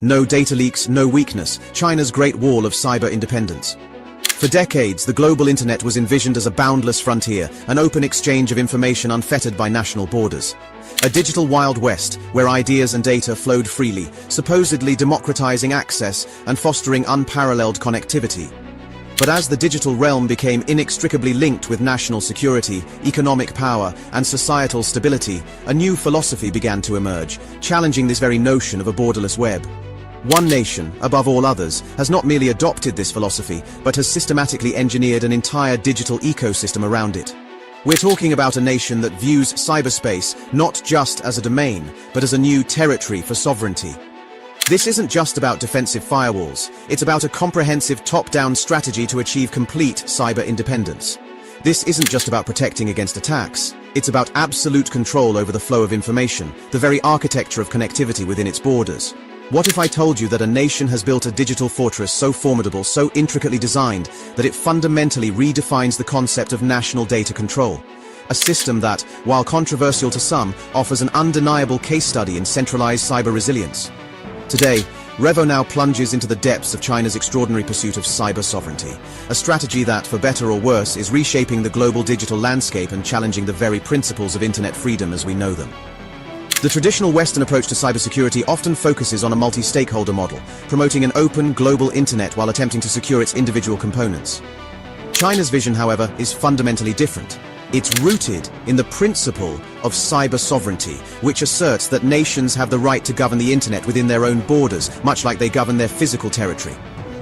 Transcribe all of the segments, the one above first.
No data leaks, no weakness, China's Great Wall of cyber independence. For decades, the global internet was envisioned as a boundless frontier, an open exchange of information unfettered by national borders. A digital Wild West, where ideas and data flowed freely, supposedly democratizing access and fostering unparalleled connectivity. But as the digital realm became inextricably linked with national security, economic power, and societal stability, a new philosophy began to emerge, challenging this very notion of a borderless web. One nation, above all others, has not merely adopted this philosophy, but has systematically engineered an entire digital ecosystem around it. We're talking about a nation that views cyberspace not just as a domain, but as a new territory for sovereignty. This isn't just about defensive firewalls, it's about a comprehensive top-down strategy to achieve complete cyber independence. This isn't just about protecting against attacks, it's about absolute control over the flow of information, the very architecture of connectivity within its borders. What if I told you that a nation has built a digital fortress so formidable, so intricately designed, that it fundamentally redefines the concept of national data control? A system that, while controversial to some, offers an undeniable case study in centralized cyber resilience. Today, Revo now plunges into the depths of China's extraordinary pursuit of cyber sovereignty, a strategy that, for better or worse, is reshaping the global digital landscape and challenging the very principles of internet freedom as we know them. The traditional Western approach to cybersecurity often focuses on a multi-stakeholder model, promoting an open, global internet while attempting to secure its individual components. China's vision, however, is fundamentally different. It's rooted in the principle of cyber sovereignty, which asserts that nations have the right to govern the internet within their own borders, much like they govern their physical territory.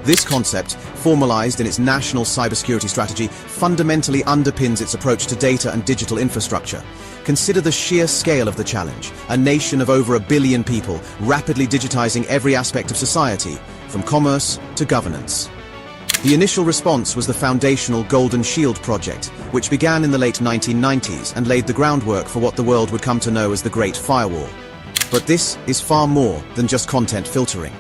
This concept, formalized in its national cybersecurity strategy, fundamentally underpins its approach to data and digital infrastructure. Consider the sheer scale of the challenge. A nation of over 1 billion people, rapidly digitizing every aspect of society, from commerce to governance. The initial response was the foundational Golden Shield project, which began in the late 1990s and laid the groundwork for what the world would come to know as the Great Firewall. But this is far more than just content filtering.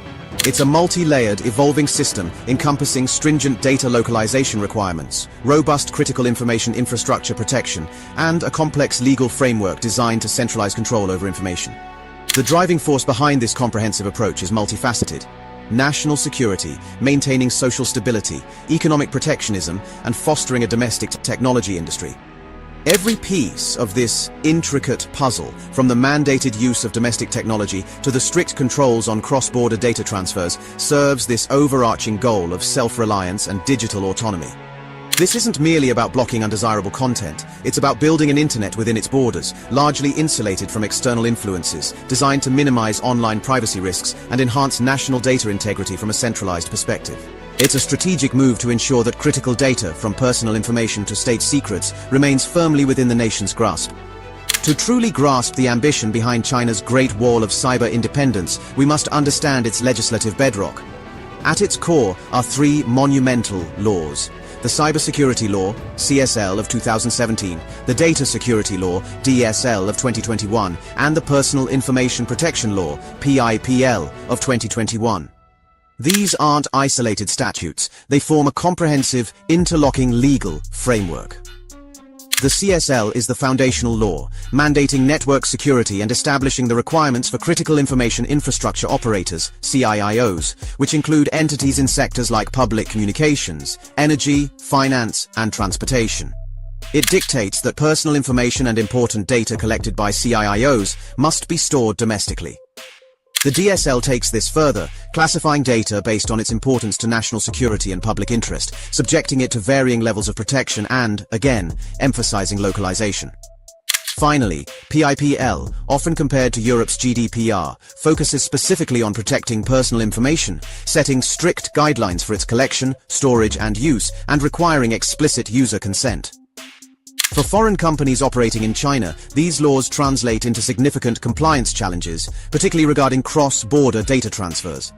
It's a multi-layered, evolving system encompassing stringent data localization requirements, robust critical information infrastructure protection, and a complex legal framework designed to centralize control over information. The driving force behind this comprehensive approach is multifaceted. National security, maintaining social stability, economic protectionism, and fostering a domestic technology industry. Every piece of this intricate puzzle, from the mandated use of domestic technology to the strict controls on cross-border data transfers, serves this overarching goal of self-reliance and digital autonomy. This isn't merely about blocking undesirable content, it's about building an internet within its borders, largely insulated from external influences, designed to minimize online privacy risks and enhance national data integrity from a centralized perspective. It's a strategic move to ensure that critical data, from personal information to state secrets, remains firmly within the nation's grasp. To truly grasp the ambition behind China's Great Wall of cyber independence, we must understand its legislative bedrock. At its core are 3 monumental laws: the Cybersecurity Law, CSL of 2017, the Data Security Law, DSL of 2021, and the Personal Information Protection Law, PIPL of 2021. These aren't isolated statutes, they form a comprehensive, interlocking legal framework. The CSL is the foundational law, mandating network security and establishing the requirements for critical information infrastructure operators, CIIOs, which include entities in sectors like public communications, energy, finance, and transportation. It dictates that personal information and important data collected by CIIOs must be stored domestically. The DSL takes this further, classifying data based on its importance to national security and public interest, subjecting it to varying levels of protection and, again, emphasizing localization. Finally, PIPL, often compared to Europe's GDPR, focuses specifically on protecting personal information, setting strict guidelines for its collection, storage, and use, and requiring explicit user consent. For foreign companies operating in China, these laws translate into significant compliance challenges, particularly regarding cross-border data transfers.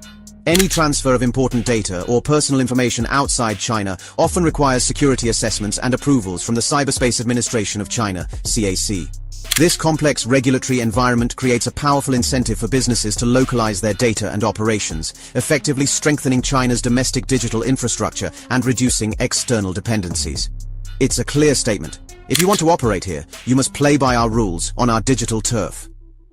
Any transfer of important data or personal information outside China often requires security assessments and approvals from the Cyberspace Administration of China, CAC. This complex regulatory environment creates a powerful incentive for businesses to localize their data and operations, effectively strengthening China's domestic digital infrastructure and reducing external dependencies. It's a clear statement. If you want to operate here, you must play by our rules on our digital turf.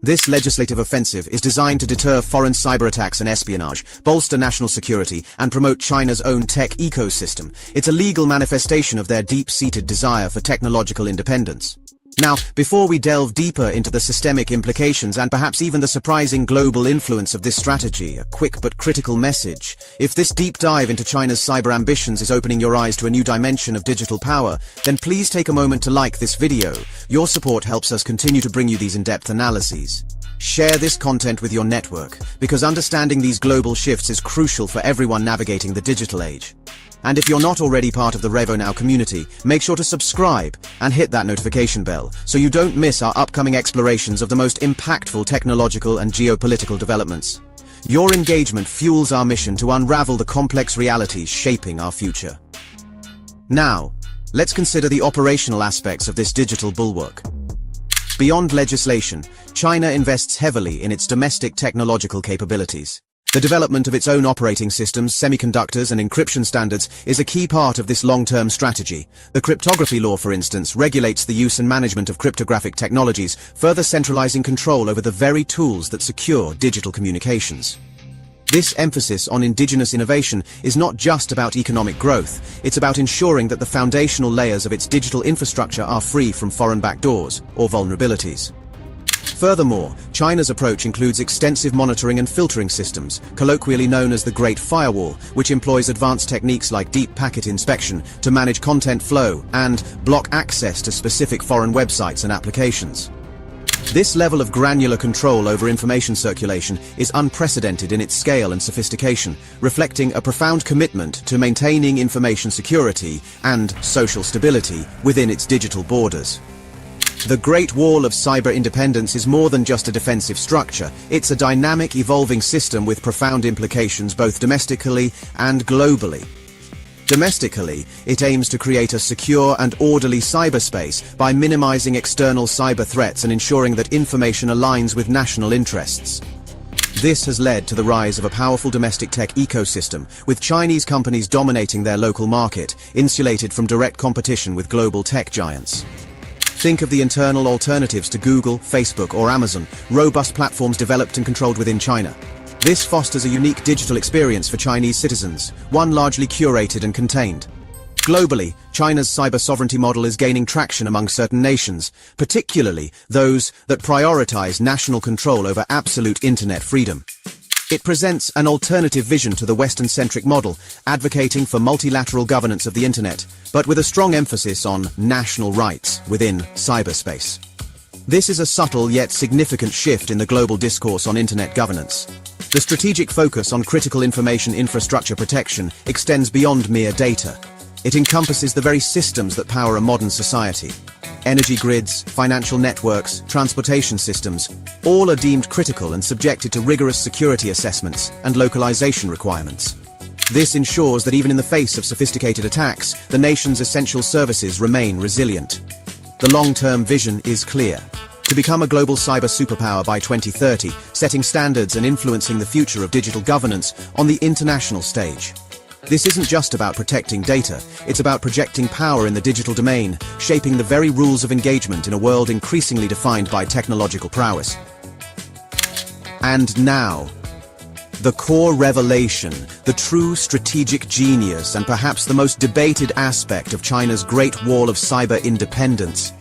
This legislative offensive is designed to deter foreign cyber attacks and espionage, bolster national security, and promote China's own tech ecosystem. It's a legal manifestation of their deep-seated desire for technological independence. Now, before we delve deeper into the systemic implications and perhaps even the surprising global influence of this strategy, a quick but critical message. If this deep dive into China's cyber ambitions is opening your eyes to a new dimension of digital power, then please take a moment to like this video. Your support helps us continue to bring you these in-depth analyses. Share this content with your network, because understanding these global shifts is crucial for everyone navigating the digital age. And if you're not already part of the RevoNow community, make sure to subscribe and hit that notification bell so you don't miss our upcoming explorations of the most impactful technological and geopolitical developments. Your engagement fuels our mission to unravel the complex realities shaping our future. Now, let's consider the operational aspects of this digital bulwark. Beyond legislation, China invests heavily in its domestic technological capabilities. The development of its own operating systems, semiconductors, and encryption standards is a key part of this long-term strategy. The cryptography law, for instance, regulates the use and management of cryptographic technologies, further centralizing control over the very tools that secure digital communications. This emphasis on indigenous innovation is not just about economic growth, it's about ensuring that the foundational layers of its digital infrastructure are free from foreign backdoors or vulnerabilities. Furthermore, China's approach includes extensive monitoring and filtering systems, colloquially known as the Great Firewall, which employs advanced techniques like deep packet inspection to manage content flow and block access to specific foreign websites and applications. This level of granular control over information circulation is unprecedented in its scale and sophistication, reflecting a profound commitment to maintaining information security and social stability within its digital borders. The Great Wall of Cyber Independence is more than just a defensive structure. It's a dynamic, evolving system with profound implications both domestically and globally. Domestically, it aims to create a secure and orderly cyberspace by minimizing external cyber threats and ensuring that information aligns with national interests. This has led to the rise of a powerful domestic tech ecosystem, with Chinese companies dominating their local market, insulated from direct competition with global tech giants. Think of the internal alternatives to Google, Facebook, or Amazon, robust platforms developed and controlled within China. This fosters a unique digital experience for Chinese citizens, one largely curated and contained. Globally, China's cyber sovereignty model is gaining traction among certain nations, particularly those that prioritize national control over absolute internet freedom. It presents an alternative vision to the Western-centric model, advocating for multilateral governance of the internet, but with a strong emphasis on national rights within cyberspace. This is a subtle yet significant shift in the global discourse on internet governance. The strategic focus on critical information infrastructure protection extends beyond mere data. It encompasses the very systems that power a modern society. Energy grids, financial networks, transportation systems, all are deemed critical and subjected to rigorous security assessments and localization requirements. This ensures that even in the face of sophisticated attacks, the nation's essential services remain resilient. The long-term vision is clear: to become a global cyber superpower by 2030, setting standards and influencing the future of digital governance on the international stage. This isn't just about protecting data, it's about projecting power in the digital domain, shaping the very rules of engagement in a world increasingly defined by technological prowess. And now, the core revelation, the true strategic genius, and perhaps the most debated aspect of China's Great Wall of Cyber Independence.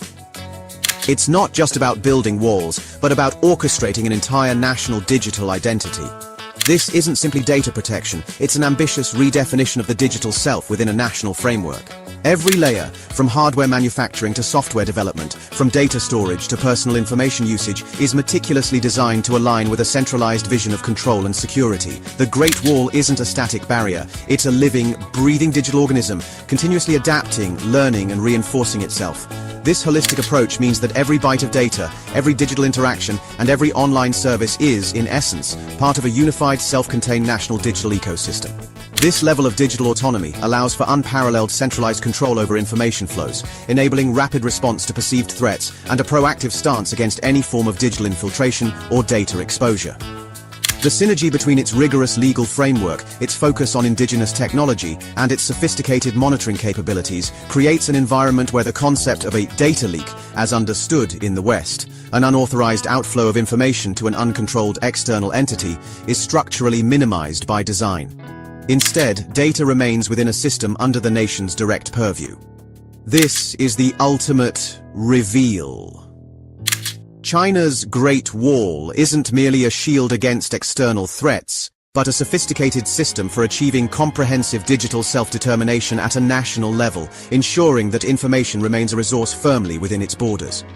It's not just about building walls, but about orchestrating an entire national digital identity. This isn't simply data protection, it's an ambitious redefinition of the digital self within a national framework. Every layer, from hardware manufacturing to software development, from data storage to personal information usage, is meticulously designed to align with a centralized vision of control and security. The Great Wall isn't a static barrier, it's a living, breathing digital organism, continuously adapting, learning, and reinforcing itself. This holistic approach means that every byte of data, every digital interaction, and every online service is, in essence, part of a unified, self-contained national digital ecosystem. This level of digital autonomy allows for unparalleled centralized control over information flows, enabling rapid response to perceived threats and a proactive stance against any form of digital infiltration or data exposure. The synergy between its rigorous legal framework, its focus on indigenous technology, and its sophisticated monitoring capabilities creates an environment where the concept of a data leak, as understood in the West, an unauthorized outflow of information to an uncontrolled external entity, is structurally minimized by design. Instead, data remains within a system under the nation's direct purview. This is the ultimate reveal. China's Great Wall isn't merely a shield against external threats, but a sophisticated system for achieving comprehensive digital self-determination at a national level, ensuring that information remains a resource firmly within its borders.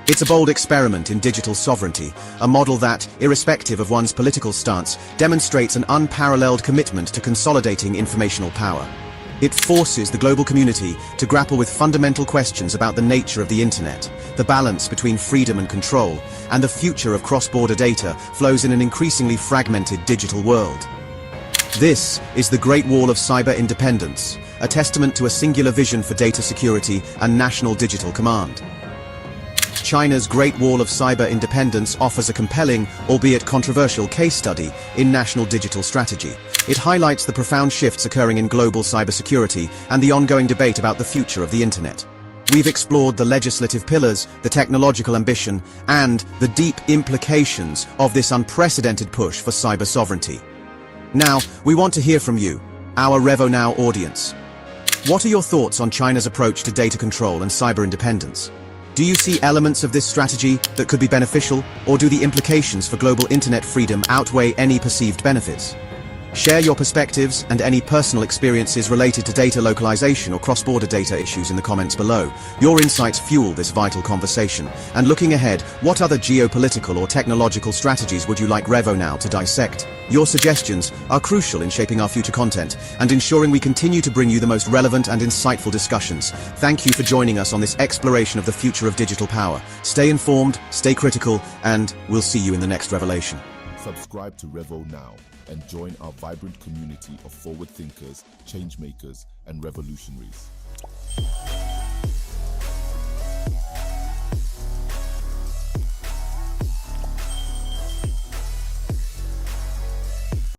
It's a bold experiment in digital sovereignty, a model that, irrespective of one's political stance, demonstrates an unparalleled commitment to consolidating informational power. It forces the global community to grapple with fundamental questions about the nature of the internet, the balance between freedom and control, and the future of cross-border data flows in an increasingly fragmented digital world. This is the Great Wall of Cyber Independence, a testament to a singular vision for data security and national digital command. China's Great Wall of Cyber Independence offers a compelling, albeit controversial, case study in national digital strategy. It highlights the profound shifts occurring in global cybersecurity and the ongoing debate about the future of the internet. We've explored the legislative pillars, the technological ambition, and the deep implications of this unprecedented push for cyber sovereignty. Now, we want to hear from you, our RevoNow audience. What are your thoughts on China's approach to data control and cyber independence? Do you see elements of this strategy that could be beneficial, or do the implications for global internet freedom outweigh any perceived benefits? Share your perspectives and any personal experiences related to data localization or cross-border data issues in the comments below. Your insights fuel this vital conversation. And looking ahead, what other geopolitical or technological strategies would you like RevoNow to dissect? Your suggestions are crucial in shaping our future content and ensuring we continue to bring you the most relevant and insightful discussions. Thank you for joining us on this exploration of the future of digital power. Stay informed, stay critical, and we'll see you in the next revelation. Subscribe to RevoNow and join our vibrant community of forward thinkers, change makers, and revolutionaries.